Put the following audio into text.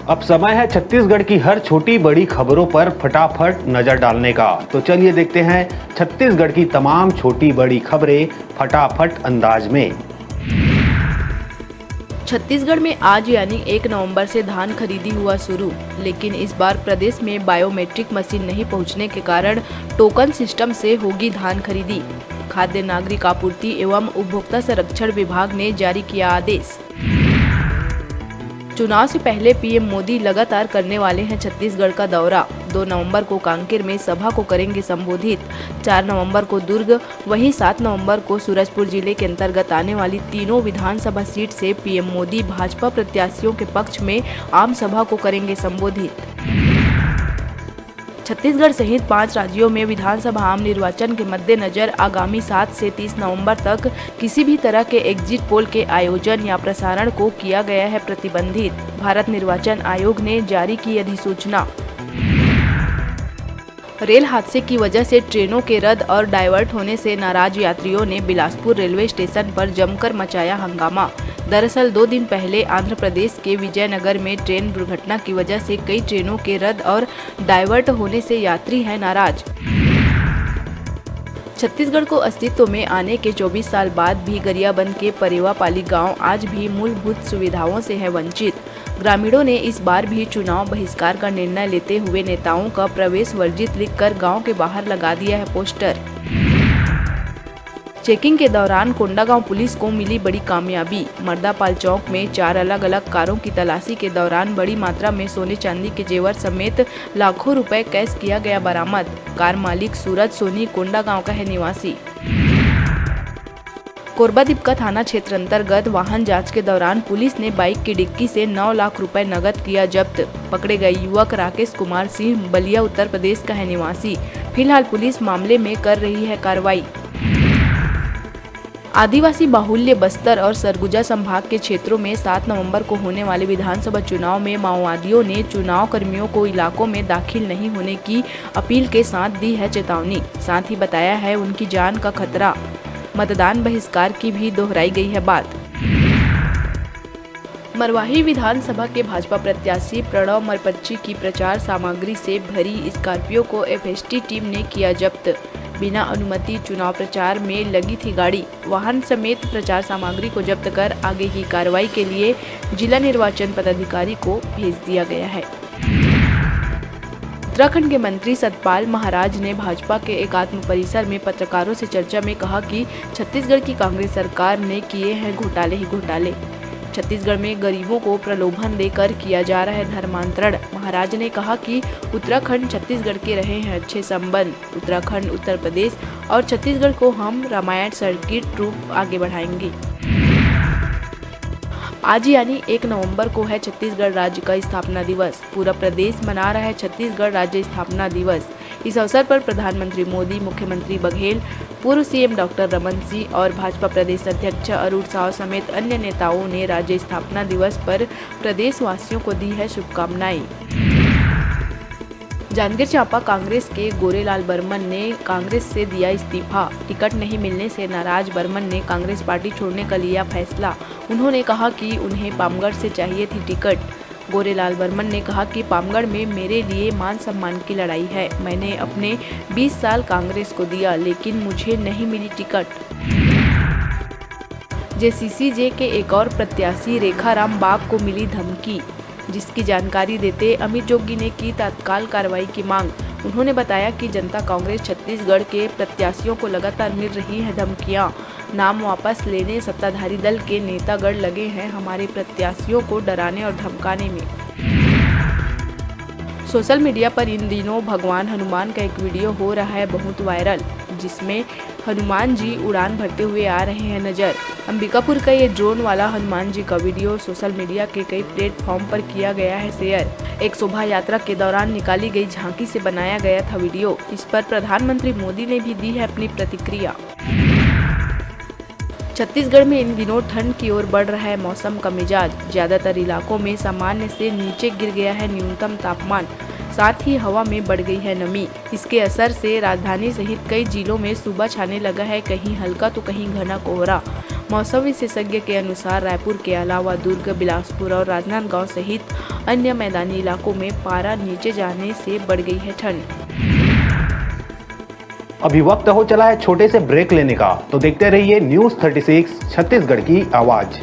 अब समय है छत्तीसगढ़ की हर छोटी बड़ी खबरों पर फटाफट नजर डालने का। तो चलिए देखते हैं छत्तीसगढ़ की तमाम छोटी बड़ी खबरें फटाफट अंदाज में। छत्तीसगढ़ में आज यानी 1 नवंबर से धान खरीदी हुआ शुरू, लेकिन इस बार प्रदेश में बायोमेट्रिक मशीन नहीं पहुंचने के कारण टोकन सिस्टम से होगी धान खरीदी। खाद्य नागरिक आपूर्ति एवं उपभोक्ता संरक्षण विभाग ने जारी किया आदेश। चुनाव से पहले पीएम मोदी लगातार करने वाले हैं छत्तीसगढ़ का दौरा। 2 नवंबर को कांकेर में सभा को करेंगे संबोधित। 4 नवंबर को दुर्ग, वहीं 7 नवंबर को सूरजपुर जिले के अंतर्गत आने वाली तीनों विधानसभा सीट से पीएम मोदी भाजपा प्रत्याशियों के पक्ष में आम सभा को करेंगे संबोधित। छत्तीसगढ़ सहित 5 राज्यों में विधानसभा आम निर्वाचन के मद्देनजर आगामी 7 से 30 नवंबर तक किसी भी तरह के एग्जिट पोल के आयोजन या प्रसारण को किया गया है प्रतिबंधित। भारत निर्वाचन आयोग ने जारी की अधिसूचना। रेल हादसे की वजह से ट्रेनों के रद्द और डाइवर्ट होने से नाराज यात्रियों ने बिलासपुर रेलवे स्टेशन पर जमकर मचाया हंगामा। दरअसल 2 दिन पहले आंध्र प्रदेश के विजयनगर में ट्रेन दुर्घटना की वजह से कई ट्रेनों के रद्द और डाइवर्ट होने से यात्री हैं नाराज। छत्तीसगढ़ को अस्तित्व में आने के 24 साल बाद भी गरियाबंद के परेवापाली गांव आज भी मूलभूत सुविधाओं से है वंचित। ग्रामीणों ने इस बार भी चुनाव बहिष्कार का निर्णय लेते हुए नेताओं का प्रवेश वर्जित लिखकर गांव के बाहर लगा दिया है पोस्टर। चेकिंग के दौरान कोंडागांव पुलिस को मिली बड़ी कामयाबी। मर्दापाल चौक में 4 अलग अलग कारों की तलाशी के दौरान बड़ी मात्रा में सोने चांदी के जेवर समेत लाखों रुपए कैश किया गया बरामद। कार मालिक सूरज सोनी कोंडागांव का है निवासी। कोरबा दिपका थाना क्षेत्र अंतर्गत वाहन जांच के दौरान पुलिस ने बाइक की डिक्की से 9 लाख रुपए नकद किया जब्त। पकड़े गए युवक राकेश कुमार सिंह बलिया उत्तर प्रदेश का है निवासी। फिलहाल पुलिस मामले में कर रही है कार्रवाई। आदिवासी बाहुल्य बस्तर और सरगुजा संभाग के क्षेत्रों में 7 नवंबर को होने वाले विधानसभा चुनाव में माओवादियों ने चुनाव कर्मियों को इलाकों में दाखिल नहीं होने की अपील के साथ दी है चेतावनी। साथ ही बताया है उनकी जान का खतरा। मतदान बहिष्कार की भी दोहराई गई है बात। मरवाही विधानसभा के भाजपा प्रत्याशी प्रणव मरपच्ची की प्रचार सामग्री से भरी स्कॉर्पियो को एफएसटी टीम ने किया जब्त। बिना अनुमति चुनाव प्रचार में लगी थी गाड़ी। वाहन समेत प्रचार सामग्री को जब्त कर आगे की कार्रवाई के लिए जिला निर्वाचन पदाधिकारी को भेज दिया गया है। उत्तराखंड के मंत्री सतपाल महाराज ने भाजपा के एकात्म परिसर में पत्रकारों से चर्चा में कहा कि छत्तीसगढ़ की कांग्रेस सरकार ने किए हैं घोटाले ही घोटाले। छत्तीसगढ़ में गरीबों को प्रलोभन देकर किया जा रहा है धर्मांतरण। महाराज ने कहा कि उत्तराखंड छत्तीसगढ़ के रहे हैं अच्छे संबंध। उत्तराखंड, उत्तर प्रदेश और छत्तीसगढ़ को हम रामायण सर्किट रूप आगे बढ़ाएंगे। आज यानी 1 नवंबर को है छत्तीसगढ़ राज्य का स्थापना दिवस। पूरा प्रदेश मना रहा है छत्तीसगढ़ राज्य स्थापना दिवस। इस अवसर पर प्रधानमंत्री मोदी, मुख्यमंत्री बघेल, पूर्व सीएम डॉक्टर रमन सिंह और भाजपा प्रदेश अध्यक्ष अरुण साव समेत अन्य नेताओं ने राज्य स्थापना दिवस पर प्रदेशवासियों को दी है शुभकामनाएं। जांजगीर चांपा कांग्रेस के गोरेलाल बर्मन ने कांग्रेस से दिया इस्तीफा। टिकट नहीं मिलने से नाराज बर्मन ने कांग्रेस पार्टी छोड़ने का लिया फैसला। उन्होंने कहा कि उन्हें पामगढ़ से चाहिए थी टिकट। गोरेलाल बर्मन ने कहा कि पामगढ़ में मेरे लिए मान सम्मान की लड़ाई है। मैंने अपने 20 साल कांग्रेस को दिया, लेकिन मुझे नहीं मिली टिकट। जेसीसीजे के एक और प्रत्याशी रेखाराम बाग को मिली धमकी, जिसकी जानकारी देते अमित जोगी ने की तत्काल कार्रवाई की मांग। उन्होंने बताया कि जनता कांग्रेस छत्तीसगढ़ के प्रत्याशियों को लगातार मिल रही है धमकियां। नाम वापस लेने सत्ताधारी दल के नेतागढ़ लगे हैं हमारे प्रत्याशियों को डराने और धमकाने में। सोशल मीडिया पर इन दिनों भगवान हनुमान का एक वीडियो हो रहा है बहुत वायरल, जिसमें हनुमान जी उड़ान भरते हुए आ रहे हैं नजर। अंबिकापुर का ये ड्रोन वाला हनुमान जी का वीडियो सोशल मीडिया के कई प्लेटफॉर्म पर किया गया है शेयर। एक शोभा यात्रा के दौरान निकाली गई झांकी से बनाया गया था वीडियो। इस पर प्रधानमंत्री मोदी ने भी दी है अपनी प्रतिक्रिया। छत्तीसगढ़ में इन दिनों ठंड की ओर बढ़ रहा है मौसम का मिजाज। ज्यादातर इलाकों में सामान्य से नीचे गिर गया है न्यूनतम तापमान। साथ ही हवा में बढ़ गई है नमी। इसके असर से राजधानी सहित कई जिलों में सुबह छाने लगा है, कहीं हल्का तो कहीं घना कोहरा। मौसम विशेषज्ञ के अनुसार रायपुर के अलावा दुर्ग, बिलासपुर और राजनांदगांव सहित अन्य मैदानी इलाकों में पारा नीचे जाने से बढ़ गई है ठंड। अभी वक्त हो चला है छोटे से ब्रेक लेने का, तो देखते रहिए न्यूज़ 36 छत्तीसगढ़ की आवाज।